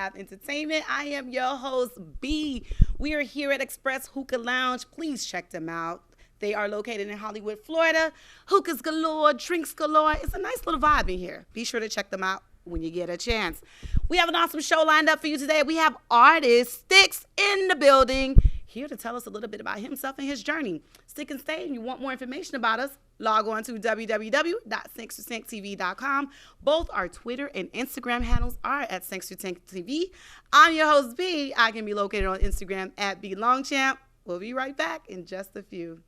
Have Entertainment. I am your host, B. We are here at Express Hookah Lounge. Please check them out. They are located in Hollywood, Florida. Hookahs galore, drinks galore. It's a nice little vibe in here. Be sure to check them out when you get a chance. We have an awesome show lined up for you today. We have artist Stixx in the building, here to tell us a little bit about himself and his journey. Stick and stay, and you want more information about us, log on to www.stixxtv.com. Both our Twitter and Instagram handles are at STixx2TV. I'm your host, B. I can be located on Instagram at LONGCHAMP. We'll be right back in just a few.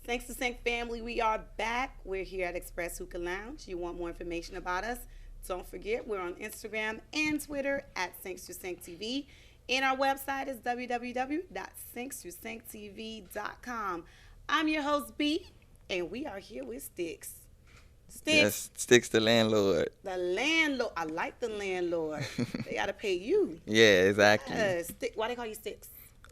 Thanks to Sync family, we are back. We're here at Express Hookah Lounge. You want more information about us? Don't forget, we're on Instagram and Twitter at Stixx2TV. And our website is www.Stixx2TV.com. I'm your host, B, and we are here with Stixx. Stixx. Yes, Stixx the landlord. The landlord. I like the landlord. They got to pay you. Yeah, exactly. Why they call you Stixx?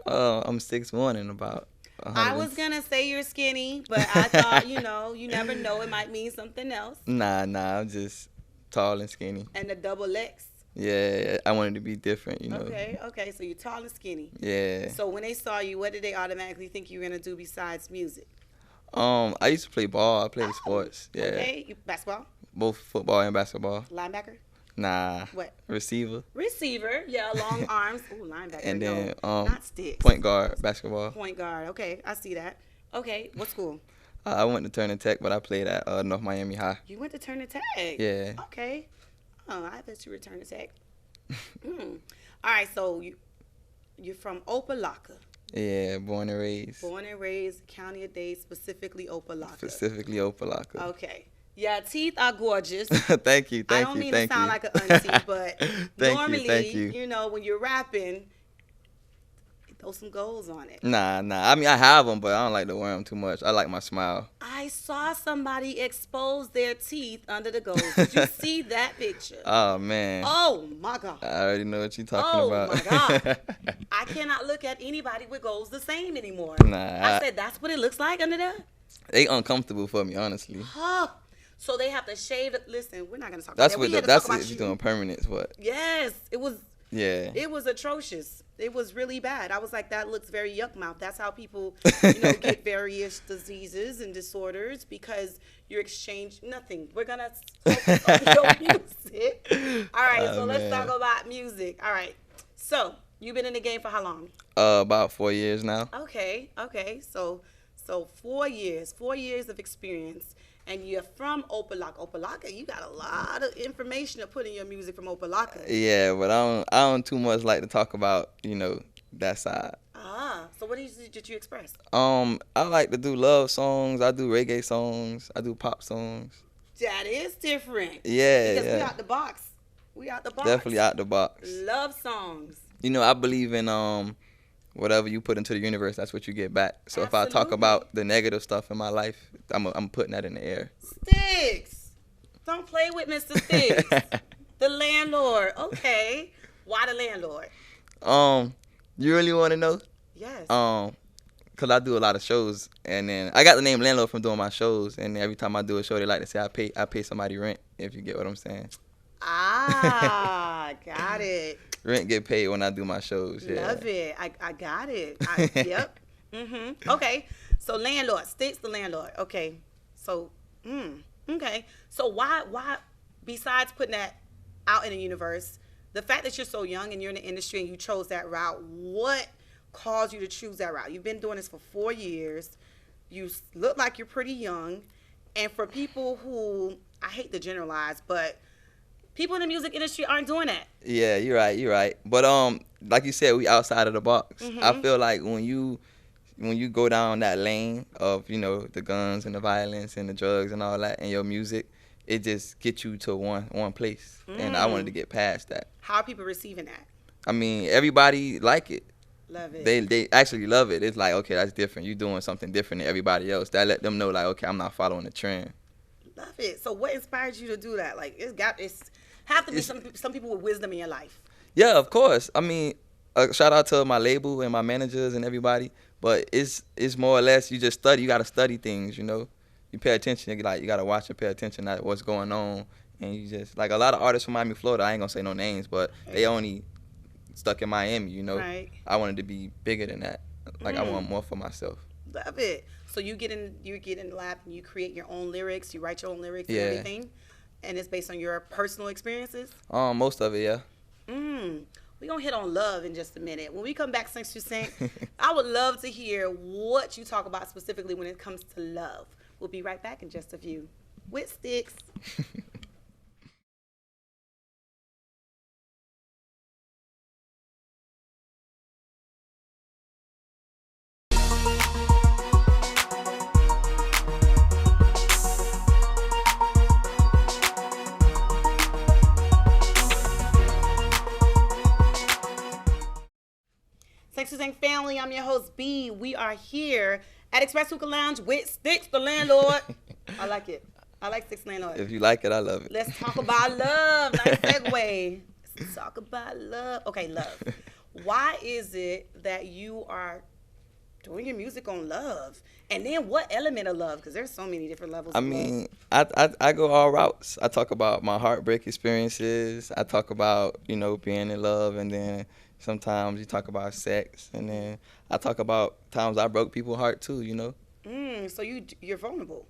I'm 6'1" and about 100. I was going to say you're skinny, but I thought, you never know. It might mean something else. Nah, I'm just tall and skinny. And the double X? Yeah, I wanted to be different, Okay, so you're tall and skinny. Yeah. So when they saw you, what did they automatically think you were going to do besides music? I used to play ball. I played sports. Yeah. Okay, basketball? Both football and basketball. Linebacker? Nah. What? Receiver. Receiver, yeah, long arms. Ooh, linebacker. And then not Stixx. point guard, basketball. Point guard, okay, I see that. Okay, what school? I went to Turner Tech, but I played at North Miami High. You went to Turner Tech? Yeah. Okay. Oh, I bet you were Turner Tech. All right, so you're from Opelika. Yeah, born and raised. Born and raised, County of Dade, specifically Opelika. Specifically Opelika. Okay. Yeah, teeth are gorgeous. Thank you. I don't mean to sound like an auntie, but normally, thank you. When you're rapping, throw some goals on it. Nah. I mean, I have them, but I don't like to wear them too much. I like my smile. I saw somebody expose their teeth under the goals. Did you see that picture? Oh, man. Oh, my God. I already know what you're talking about. Oh, my God. I cannot look at anybody with goals the same anymore. Nah. I said, that's what it looks like under there? They uncomfortable for me, honestly. Huh. So they have to shave it. Listen, we're not going to talk That's about that. That's if you're doing permanents, what? Yes. It was. Yeah. It was atrocious. It was really bad. I was like, that looks very yuck mouth. That's how people, get various diseases and disorders because you're nothing. We're going to focus on your music. All right. So let's talk about music. All right. So you've been in the game for how long? About 4 years now. Okay. So 4 years of experience. And you're from Opelika. Opelika, you got a lot of information to put in your music from Opelika. Yeah, but I don't too much like to talk about, that side. So what did you express? I like to do love songs. I do reggae songs. I do pop songs. That is different. Yeah, because we out the box. Definitely out the box. Love songs. I believe in whatever you put into the universe, that's what you get back. So Absolutely. If I talk about the negative stuff in my life, I'm putting that in the air. Stixx. Don't play with Mr. Stixx. The landlord. Okay. Why the landlord? You really want to know? Yes. Cause I do a lot of shows, and then I got the name landlord from doing my shows, and every time I do a show, they like to say I pay somebody rent, if you get what I'm saying. Got it. Rent get paid when I do my shows. Yeah. Love it. I got it. Yep. Okay. So landlord, Stixx the landlord. Okay. So, okay. So why, besides putting that out in the universe, the fact that you're so young and you're in the industry and you chose that route, what caused you to choose that route? You've been doing this for 4 years. You look like you're pretty young. And for people who, I hate to generalize, but people in the music industry aren't doing that. Yeah, you're right. But like you said, we outside of the box. I feel like when you go down that lane of, the guns and the violence and the drugs and all that in your music, it just gets you to one place. And I wanted to get past that. How are people receiving that? I mean, everybody like it. Love it. They actually love it. It's like, okay, that's different. You're doing something different than everybody else. That let them know, like, okay, I'm not following the trend. Love it. So what inspired you to do that? Like it's have to be some people with wisdom in your life. Yeah, of course. I mean, shout out to my label and my managers and everybody. But it's more or less you just study. You gotta study things, you know. You pay attention. Like you gotta watch and pay attention to what's going on. And you just like a lot of artists from Miami, Florida. I ain't gonna say no names, but they only stuck in Miami, you know. Right. I wanted to be bigger than that. Like I want more for myself. Love it. So you get in the lab and you create your own lyrics. You write your own lyrics and Yeah. everything, and it's based on your personal experiences. Most of it, yeah. We're going to hit on love in just a minute. When we come back, Stixx to Sync, I would love to hear what you talk about specifically when it comes to love. We'll be right back in just a few with Stixx. Stixx to Sync family, I'm your host B. We are here at Express Hookah Lounge with Stixx, the landlord. I like it. I like Stixx, landlord. If you like it, I love it. Let's talk about love. Nice segue. Let's talk about love. Okay, love. Why is it that you are doing your music on love? And then what element of love? Because there's so many different levels I of mean, love. I go all routes. I talk about my heartbreak experiences. I talk about, you know, being in love, and then sometimes you talk about sex, and then I talk about times I broke people's heart too, you know. So you're vulnerable.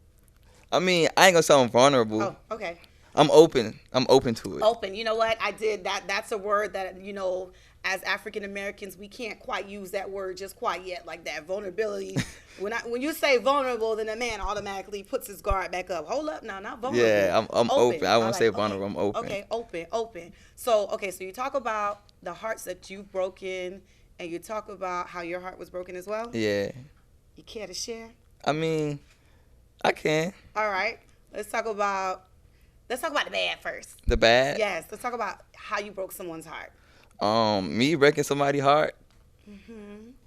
I mean, I ain't gonna say I'm vulnerable. Oh, okay. I'm open. I'm open to it. Open. You know what? I did that. That's a word that, you know, as African Americans, we can't quite use that word just quite yet, like that vulnerability. When you say vulnerable, then a man automatically puts his guard back up. Hold up, now, not vulnerable. Yeah, I'm open. I won't say vulnerable. Okay. I'm open. Okay, open. So you talk about the hearts that you've broken, and you talk about how your heart was broken as well. Yeah. You care to share? I mean, I can. All right. Let's talk about the bad first. The bad? Yes. Let's talk about how you broke someone's heart. Me breaking somebody's heart.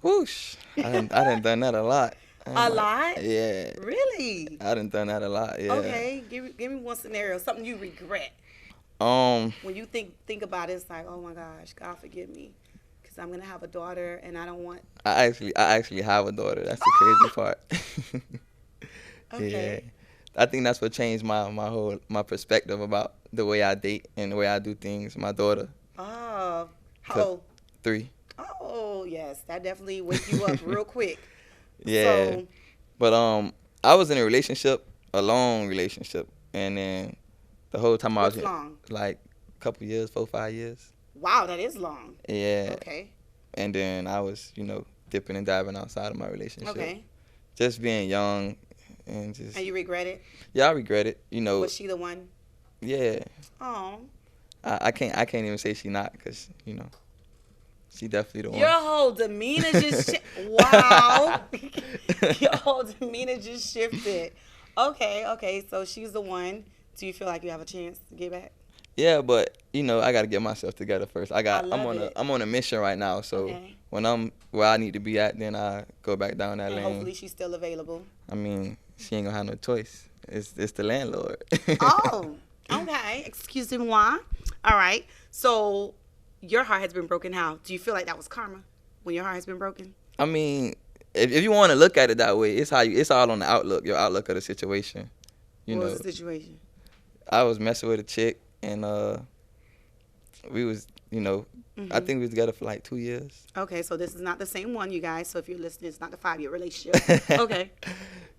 Whoosh. I done done that a lot. A lot? Yeah. Really? I done done that a lot. Yeah. Okay. Give me one scenario, something you regret. Um. When you think about it, it's like, oh my gosh, God forgive me, because I'm gonna have a daughter, and I don't want. I actually have a daughter. That's the crazy part. Okay. Yeah. I think that's what changed my perspective about the way I date and the way I do things. My daughter. Oh. How old? 3. Oh yes, that definitely wake you up real quick. Yeah. So, But I was in a relationship, a long relationship, and then the whole time I was what's long? like a couple years, 4, 5 years. Wow, that is long. Yeah. Okay. And then I was, you know, dipping and diving outside of my relationship. Okay. Just being young and just. And you regret it? Yeah, I regret it. You know. Was she the one? Yeah. Oh. I can't even say she not, because, you know, she definitely the one. Your whole demeanor just wow. Your whole demeanor just shifted. Okay. So she's the one. Do you feel like you have a chance to get back? Yeah, but you know, I gotta get myself together first. I'm it. on a mission right now. So Okay. when I'm where I need to be at, then I go back down that And lane. hopefully she's still available. I mean, she ain't gonna have no choice. It's the landlord. Oh, okay. Excuse me, all right. So your heart has been broken. How do you feel like that was karma when your heart has been broken? I mean, if you want to look at it that way, it's all on the outlook, your outlook of the situation. You What know, was the situation? I was messing with a chick, and we was, you know, I think we was together for like 2 years. Okay, so this is not the same one, you guys. So if you're listening, it's not the 5-year relationship. Okay.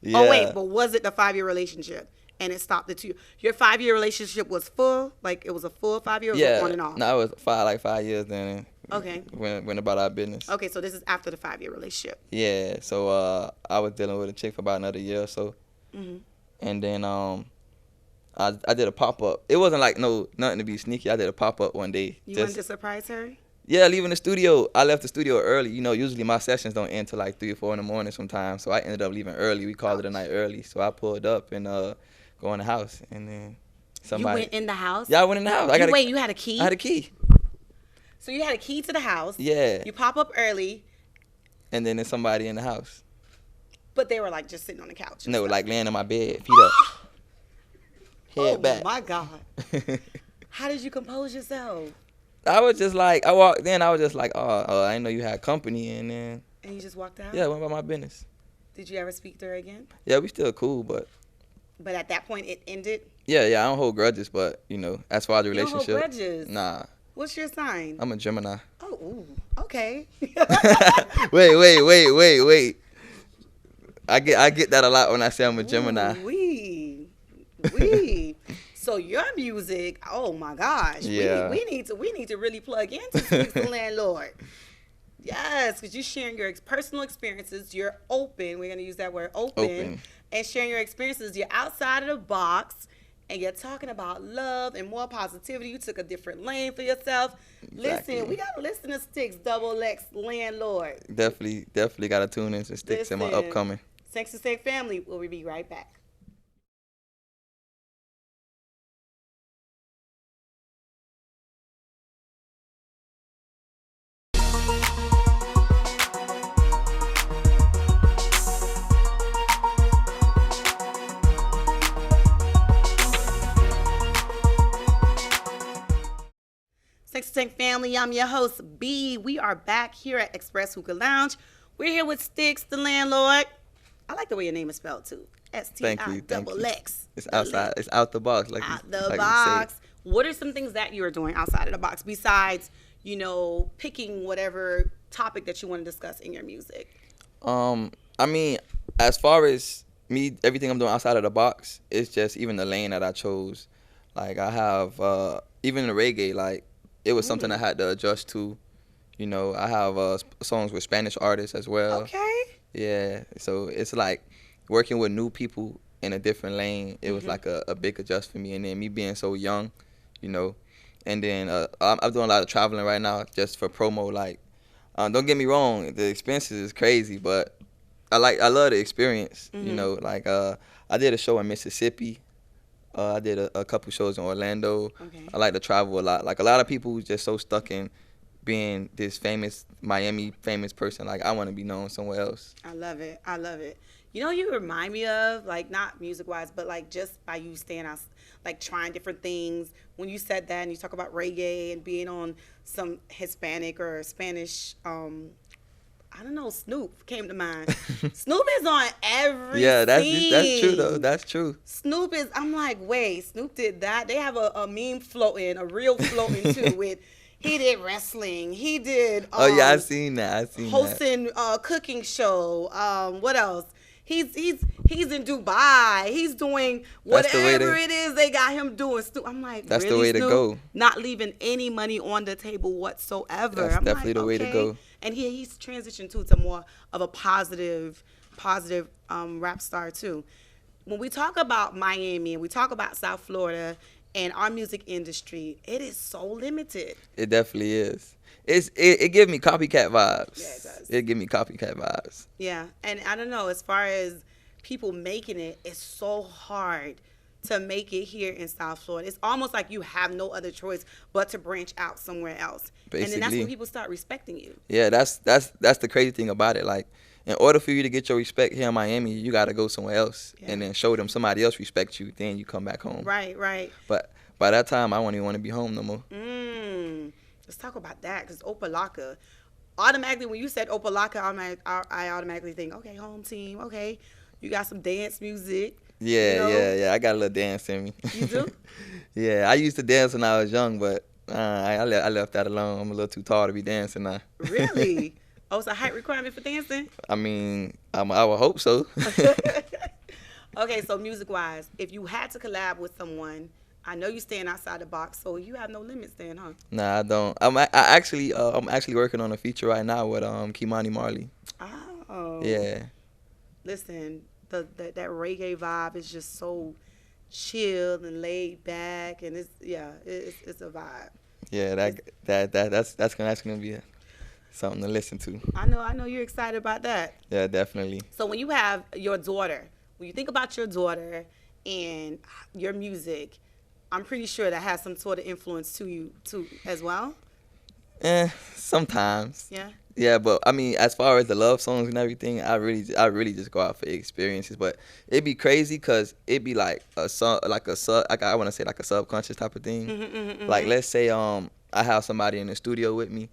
Yeah. Oh wait, but was it the 5-year relationship? And it stopped at 2. Your 5-year relationship was full, like it was a full 5 year, or was it on and off? No, it was 5 years then. Okay. Went about our business. Okay, so this is after the 5-year relationship. Yeah, so I was dealing with a chick for about another year or so, and then I did a pop up. It wasn't like nothing to be sneaky. I did a pop up one day. You wanted to surprise her? Yeah, leaving the studio. I left the studio early. You know, usually my sessions don't end till like 3 or 4 in the morning sometimes. So I ended up leaving early. We called it a night early. So I pulled up and go in the house, and then somebody. You went in the house? Yeah, I went in the house. You had a key? I had a key. So you had a key to the house. Yeah. You pop up early. And then there's somebody in the house. But they were like just sitting on the couch. No, like laying on my bed, feet up. head back. Oh my God. How did you compose yourself? I was just like, I walked in, I was just like, I didn't know you had company, and then. And you just walked out? Yeah, I went about my business. Did you ever speak to her again? Yeah, we still cool, but. But at that point, it ended? Yeah, I don't hold grudges, but, as far as the You relationship. don't hold grudges? Nah. What's your sign? I'm a Gemini. Oh, ooh, okay. Wait. I get that a lot when I say I'm a Gemini. We. So your music, oh my gosh. Yeah. We need to really plug into Stixx the Landlord. Yes, because you're sharing your personal experiences. You're open. We're going to use that word, open. And sharing your experiences. You're outside of the box. And you're talking about love and more positivity. You took a different lane for yourself. Exactly. Listen, we got to listen to Stixx, XXX, Landlord. Definitely got to tune into Stixx in my upcoming. Stixx and Stixx family. We'll be right back. Stixx and Stixx family, I'm your host, B. We are back here at Express Hookah Lounge. We're here with Stixx, the Landlord. I like the way your name is spelled, too. STIXX. It's outside. It's out the box. Out the box. What are some things that you are doing outside of the box besides, picking whatever topic that you want to discuss in your music? I mean, as far as me, everything I'm doing outside of the box, it's just even the lane that I chose. Like, I have, even the reggae, like, it was something I had to adjust to. I have songs with Spanish artists as well. Okay. Yeah, so it's like working with new people in a different lane. It was like a big adjust for me. And then me being so young, and then I'm doing a lot of traveling right now just for promo. Like, don't get me wrong, the expenses is crazy, but I love the experience. Like I did a show in Mississippi. I did a couple shows in Orlando. Okay. I like to travel a lot. Like a lot of people who's just so stuck in being this famous Miami famous person. Like I want to be known somewhere else. I love it. You remind me of, like, not music wise, but like just by you staying out, like trying different things. When you said that and you talk about reggae and being on some Hispanic or Spanish, I don't know, Snoop came to mind. Snoop is on every scene. That's true though. That's true. Snoop is, I'm like, wait, Snoop did that? They have a meme floating, a reel floating too with, he did wrestling. He did I seen that. hosting a cooking show. What else? He's in Dubai. He's doing whatever it is they got him doing. I'm like, that's really, the way Snoop? to go. Not leaving any money on the table whatsoever. That's I'm definitely like, the way to go. And he's transitioned to more of a positive rap star too. When we talk about Miami and we talk about South Florida and our music industry, it is so limited. It definitely is. It gives me copycat vibes. Yeah, it does. It gives me copycat vibes. Yeah, and I don't know, as far as people making it, it's so hard to make it here in South Florida. It's almost like you have no other choice but to branch out somewhere else. Basically. And then that's when people start respecting you. Yeah, that's the crazy thing about it. Like, in order for you to get your respect here in Miami, you got to go somewhere else and then show them somebody else respects you. Then you come back home. Right. But by that time, I won't even want to be home no more. Let's talk about that, because Opalaka, automatically, when you said Opalaka, I automatically think, okay, home team, okay, you got some dance music. Yeah, I got a little dance in me. You do? Yeah, I used to dance when I was young, but I left that alone. I'm a little too tall to be dancing now. Really? Oh, it's a height requirement for dancing? I mean, I would hope so. Okay, so music-wise, if you had to collab with someone, I know you're staying outside the box, so you have no limits then, huh? Nah, I don't. I'm actually working on a feature right now with Kimani Marley. Oh. Yeah. Listen, that reggae vibe is just so chill and laid back, and it's a vibe. Yeah, that's gonna be something to listen to. I know you're excited about that. Yeah, definitely. So when you have your daughter, when you think about your daughter and your music, I'm pretty sure that has some sort of influence to you too as well. Sometimes. Yeah. Yeah, but I mean, as far as the love songs and everything, I really just go out for experiences. But it'd be crazy because it'd be like a sub, like I want to say like a subconscious type of thing. Like let's say I have somebody in the studio with me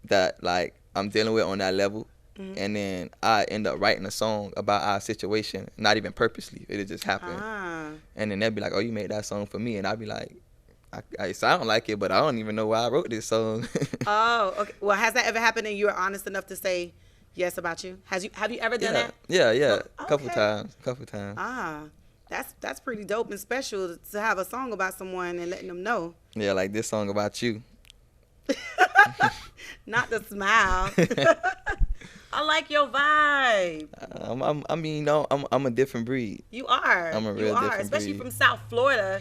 that like I'm dealing with on that level, and then I end up writing a song about our situation, not even purposely. It just happened, and then they'll be like, "Oh, you made that song for me," and I'll be like, I sound like it, but I don't even know why I wrote this song. Oh, okay. Well, has that ever happened and you were honest enough to say yes about you? Have you ever done that? Yeah, Oh, couple okay. times. That's pretty dope and special to have a song about someone and letting them know. Yeah, like this song about you. Not the smile. I like your vibe. I mean, no, I'm a different breed. You are. I'm a real different especially breed. from South Florida.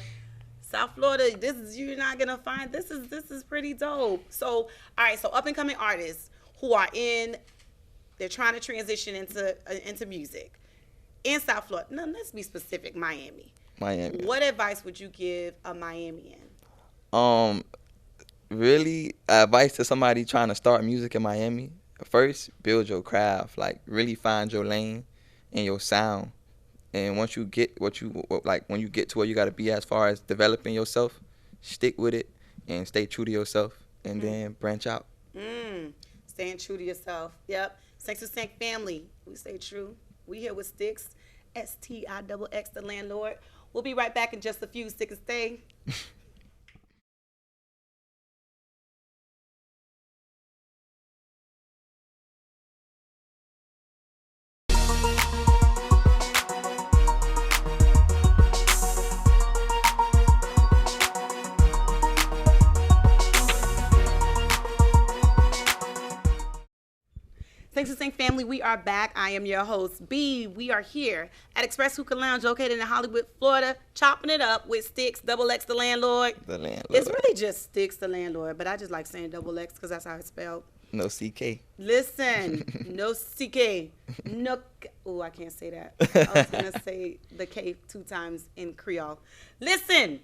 South Florida, you're not gonna find this is pretty dope. So, all right, so up and coming artists who are they're trying to transition into music in South Florida. No, let's be specific, Miami. What advice would you give a Miamian? Really, advice to somebody trying to start music in Miami. First, build your craft. Like, really find your lane and your sound. And once you get when you get to where you got to be as far as developing yourself, stick with it and stay true to yourself, and then branch out. Staying true to yourself. Yep. Stixx to Stixx family. We stay true. We here with Stixx, Stixx, the landlord. We'll be right back in just a few. Stick and stay. Stixx to Stixx family, we are back. I am your host, B. We are here at Express Hookah Lounge, located in Hollywood, Florida, chopping it up with Stixx, X, the landlord. The landlord. It's really just Stixx, the landlord, but I just like saying X because that's how it's spelled. No CK. Listen, no CK. No. Oh, I can't say that. I was going to say the K 2 times in Creole. Listen,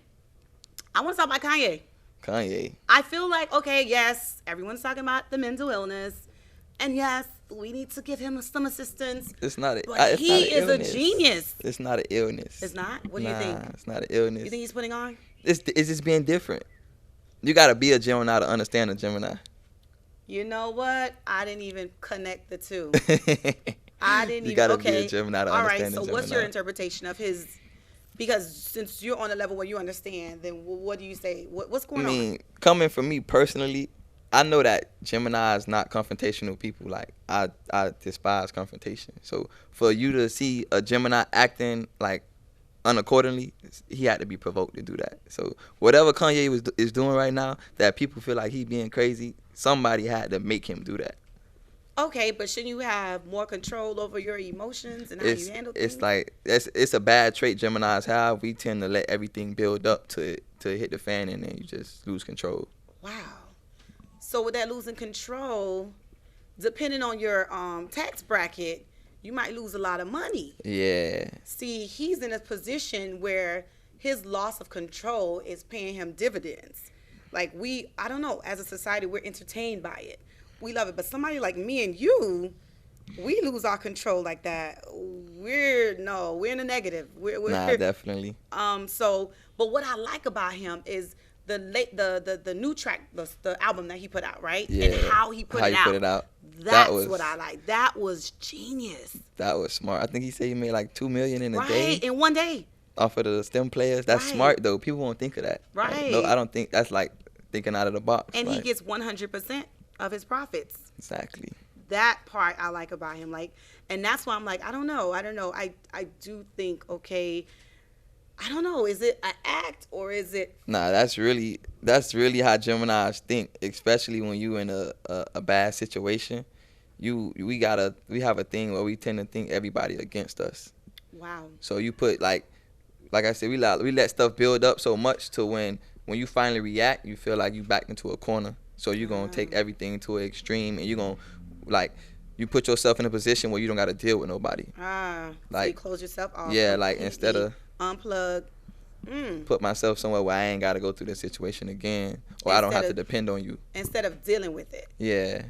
I want to talk about Kanye. I feel like, okay, yes, everyone's talking about the mental illness. And yes, we need to give him some assistance. It's not a, but it's he not is illness. a genius. It's not an illness. It's not? What do you think? It's not an illness. You think he's putting on? It's just being different. You got to be a Gemini to understand a Gemini. You know what? I didn't even connect the two. I didn't You even. got to Okay. be a Gemini to All right. understand a So Gemini. what's your interpretation of his? Because since you're on a level where you understand, then what do you say? What's going on? I mean, coming from me personally, I know that Gemini is not confrontational people. Like, I despise confrontation. So for you to see a Gemini acting like unaccordingly, he had to be provoked to do that. So whatever Kanye is doing right now, that people feel like he being crazy, somebody had to make him do that. Okay, but shouldn't you have more control over your emotions and how you handle things? It's like it's a bad trait Geminis have. We tend to let everything build up to hit the fan, and then you just lose control. Wow. So with that losing control, depending on your tax bracket, you might lose a lot of money. Yeah. See, he's in a position where his loss of control is paying him dividends. Like I don't know, as a society, we're entertained by it. We love it. But somebody like me and you, we lose our control like that. We're in the negative. Nah, definitely. But what I like about him is the new track, the album that he put out, right? Yeah. And how he put it out. That's what I like. That was genius. That was smart. I think he said he made like $2 million in a day. Right, in one day. Off of the STEM players. That's smart though. People won't think of that. Right. Like, no, I don't think that's like thinking out of the box. And like, he gets 100% of his profits. Exactly. That part I like about him. Like, and that's why I'm like, I don't know. I do think, okay, I don't know. Is it an act or is it? Nah, that's really how Geminis think, especially when you in a bad situation. We have a thing where we tend to think everybody against us. Wow. So you put like I said, we let stuff build up so much to when you finally react, you feel like you backed into a corner. So you're gonna take everything to an extreme, and you're gonna you put yourself in a position where you don't got to deal with nobody. So like you close yourself off. Yeah, like instead of unplug. put myself somewhere where I ain't got to go through the situation again, or I don't have to depend on you. Instead of dealing with it. Yeah.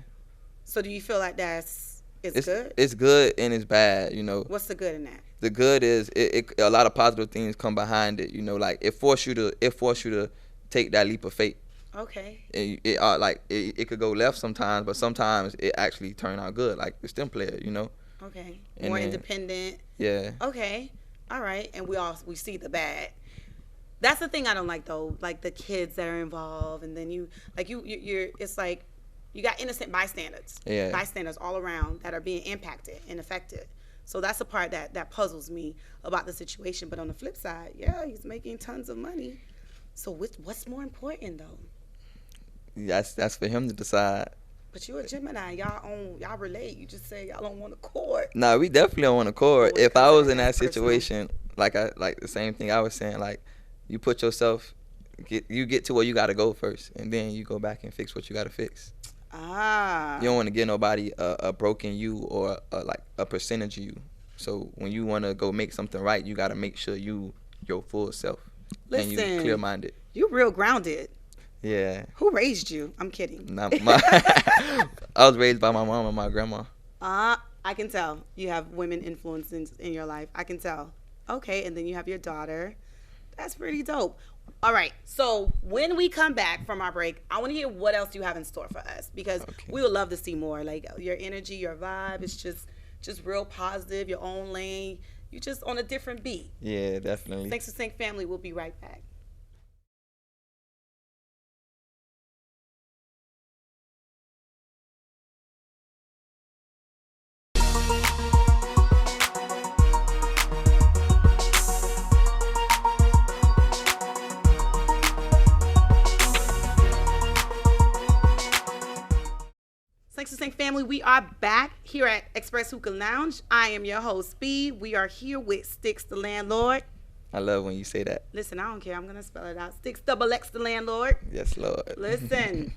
So do you feel like it's good? It's good and it's bad, you know. What's the good in that? The good is a lot of positive things come behind it, you know. Like it forced you to take that leap of faith. Okay. It could go left sometimes, but sometimes it actually turn out good. Like the STEM player, you know. Okay. More independent. Yeah. Okay. All right. And we see the bad. That's the thing I don't like though. Like the kids that are involved, and then you're it's like you got innocent bystanders. Yeah. Bystanders all around that are being impacted and affected. So that's the part that puzzles me about the situation. But on the flip side, yeah, he's making tons of money. So what's more important though? That's for him to decide. But you a Gemini, y'all relate. You just say y'all don't want to court. Nah, we definitely don't want to court. If I was in that situation, like the same thing I was saying, like you put yourself, get to where you got to go first, and then you go back and fix what you got to fix. You don't want to give nobody a broken you or a percentage of you. So when you want to go make something right, you got to make sure you your full self. Listen, and you clear-minded. You real grounded. Yeah. Who raised you? I'm kidding. I was raised by my mom and my grandma. I can tell. You have women influences in your life. I can tell. Okay, and then you have your daughter. That's pretty dope. All right, so when we come back from our break, I want to hear what else you have in store for us, because we would love to see more. Like your energy, your vibe is just real positive, your own lane. You're just on a different beat. Yeah, definitely. Thanks to Sync Family. We'll be right back. Thanks to Sync Family. We are back here at Express Hookah Lounge. I am your host, Speed. We are here with Stixx, the Landlord. I love when you say that. Listen, I don't care. I'm going to spell it out. Stixx, XXX, the Landlord. Yes, Lord. Listen,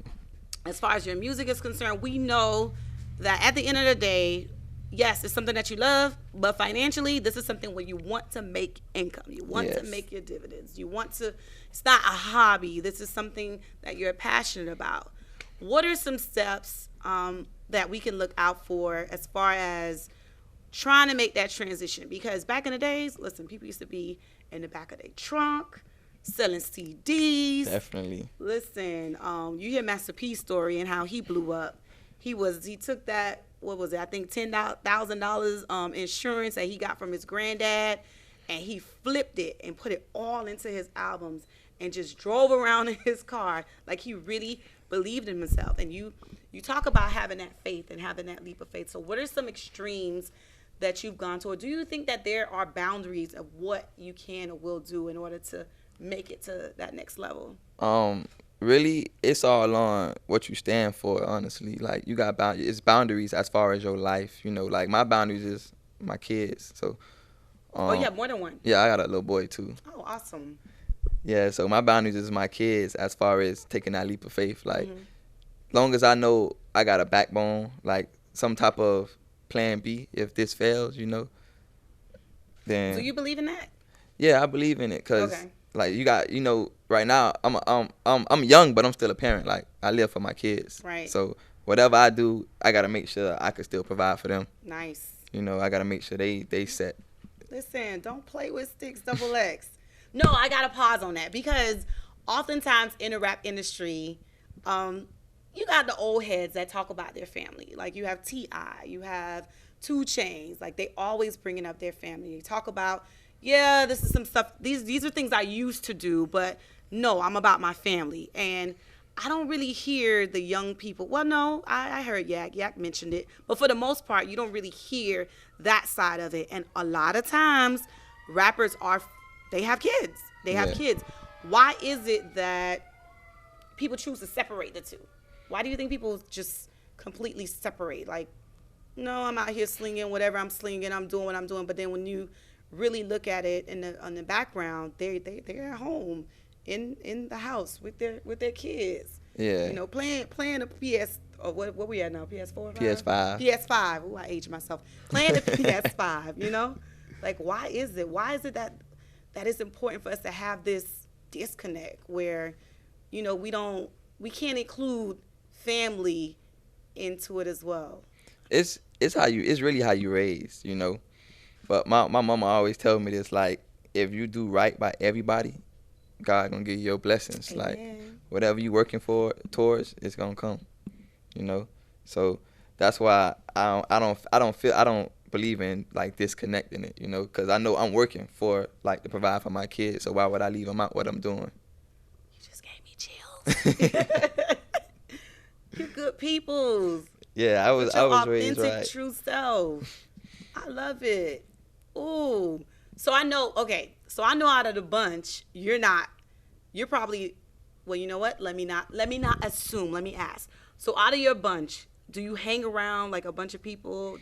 as far as your music is concerned, we know that at the end of the day, yes, it's something that you love, but financially, this is something where you want to make income. You want to make your dividends. You want to, it's not a hobby. This is something that you're passionate about. What are some steps that we can look out for as far as trying to make that transition? Because back in the days, listen, people used to be in the back of their trunk selling CDs. Definitely. Listen, you hear Master P's story and how he blew up. He took that, what was it? I think $10,000 insurance that he got from his granddad, and he flipped it and put it all into his albums and just drove around in his car like he really believed in himself. And you talk about having that faith and having that leap of faith. So what are some extremes that you've gone to? Or do you think that there are boundaries of what you can or will do in order to make it to that next level? Really, it's all on what you stand for, honestly. Like, you got it's boundaries as far as your life. You know, like, my boundaries is my kids. So, you have more than one? Yeah, I got a little boy, too. Oh, awesome. Yeah, so my boundaries is my kids as far as taking that leap of faith. Like, long as I know I got a backbone, like some type of plan B if this fails, you know, then. So you believe in that? Yeah, I believe in it because, like, you got, you know, right now I'm young, but I'm still a parent. Like, I live for my kids. Right. So whatever I do, I got to make sure I can still provide for them. Nice. You know, I got to make sure they set. Listen, don't play with Stixx, XXX. No, I got to pause on that because oftentimes in the rap industry, you got the old heads that talk about their family. Like, you have T.I., you have 2 Chainz. Like, they always bringing up their family. They talk about, yeah, this is some stuff. These are things I used to do, but no, I'm about my family. And I don't really hear the young people. Well, no, I heard Yak. Yak mentioned it. But for the most part, you don't really hear that side of it. And a lot of times, rappers they have kids. They have kids. Why is it that people choose to separate the two? Why do you think people just completely separate? Like, no, I'm out here slinging whatever I'm slinging. I'm doing what I'm doing. But then when you really look at it on the background, they're at home in the house with their kids. Yeah. You know, playing a PS. Or what we at now? PS4? PS5. PS5. Ooh, I aged myself. Playing the PS5. You know, like, why is it? Why is it that that it's important for us to have this disconnect where, you know, we can't include family into it as well. It's really how you raise, you know. But my mama always tell me this, like, if you do right by everybody, God gonna give you your blessings. Amen. Like, whatever you working for towards, it's gonna come, you know. So that's why I don't believe in like disconnecting it, you know, because I know I'm working for like to provide for my kids. So why would I leave them out what I'm doing? You just gave me chills. You're good peoples. Yeah, I was raised right. Authentic, true self. I love it. Ooh. So I know out of the bunch, you're probably, well, you know what? Let me not assume. Let me ask. So out of your bunch, do you hang around like a bunch of people?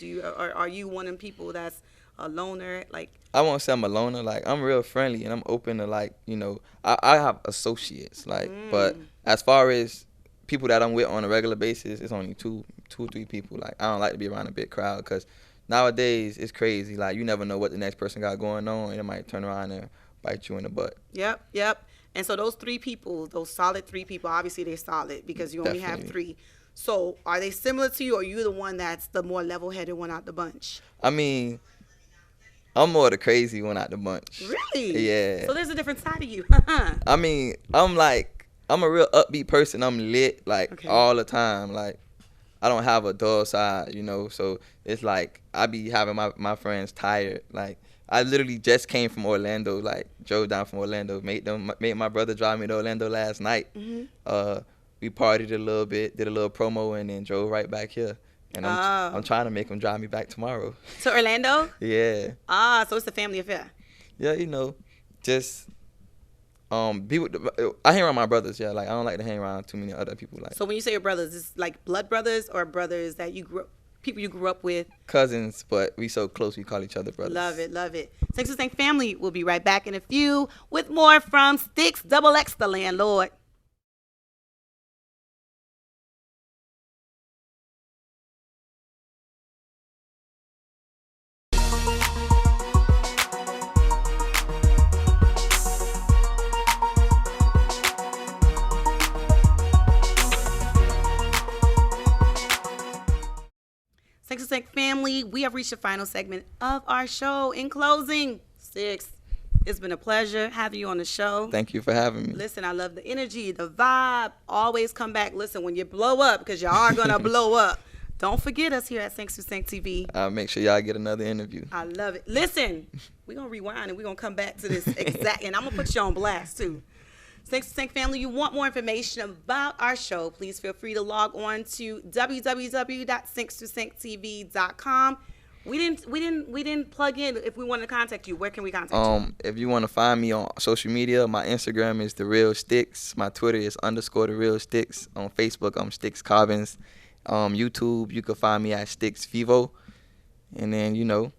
Are you one of them people that's a loner? Like, I won't say I'm a loner. Like, I'm real friendly and I'm open to, like, you know, I have associates, like, but as far as people that I'm with on a regular basis, it's only two, 3 people. Like, I don't like to be around a big crowd because nowadays it's crazy. Like, you never know what the next person got going on, and it might turn around and bite you in the butt. Yep. And so those 3 people, those solid 3 people, obviously they're solid because you only have 3. So are they similar to you, or are you the one that's the more level-headed one out the bunch? I mean, I'm more the crazy one out the bunch. Really? Yeah. So there's a different side of you. I mean, I'm a real upbeat person. I'm lit, like, all the time. Like, I don't have a dull side, you know. So it's like I be having my friends tired. Like, I literally just came from Orlando, like, drove down from Orlando, made my brother drive me to Orlando last night. We partied a little bit, did a little promo, and then drove right back here. And I'm trying to make him drive me back tomorrow. To Orlando? Yeah. So it's a family affair. Yeah, you know, just I hang around my brothers. Yeah, like, I don't like to hang around too many other people. Like, so when you say your brothers, it's like blood brothers or brothers that people you grew up with? Cousins, but we so close we call each other brothers. Love it. Stixx to Stixx family. We'll be right back in a few with more from Stixx XXX, the Landlord. Stixx to Stixx family, we have reached the final segment of our show. In closing, Stixx, it's been a pleasure having you on the show. Thank you for having me. Listen, I love the energy, the vibe. Always come back. Listen, when you blow up, because you are going to blow up, don't forget us here at Stixx to Stixx TV. I'll make sure y'all get another interview. I love it. Listen, we're going to rewind and we're going to come back to this exact, and I'm going to put you on blast too. Stixx to Stixx family, you want more information about our show, please feel free to log on to www.stixxtostixxtv.com. We didn't plug in if we wanted to contact you. Where can we contact you? If you want to find me on social media, my Instagram is The Real Stixx. My Twitter is _The Real Stixx. On Facebook, I'm Stixx Cobbins. YouTube, you can find me at Stixx Vivo. And then, you know,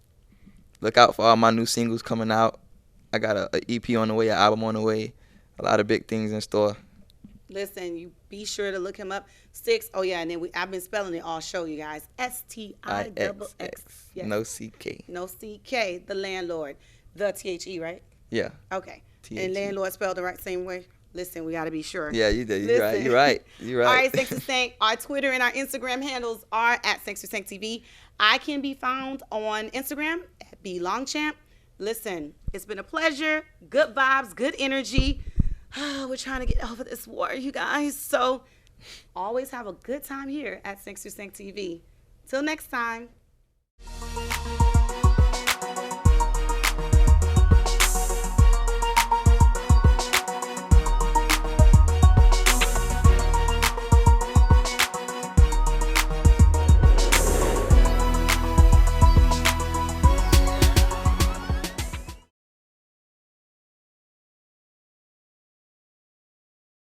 look out for all my new singles coming out. I got a EP on the way, an album on the way. A lot of big things in store. Listen, you be sure to look him up. Stixx. Oh yeah, and then I've been spelling it all show, you guys. STIXX. Yes. No CK. No CK. The Landlord. The THE, right? Yeah. Okay. THE. And Landlord spelled the right same way. Listen, we got to be sure. Yeah, you did. You're right. You're right. You're right. All right, Stixx to Stixx. Our Twitter and our Instagram handles are at Stixx to Stixx TV. I can be found on Instagram at LONGCHAMP. Listen, it's been a pleasure. Good vibes, good energy. We're trying to get over this war, you guys. So always have a good time here at Stixx to Stixx TV. Till next time.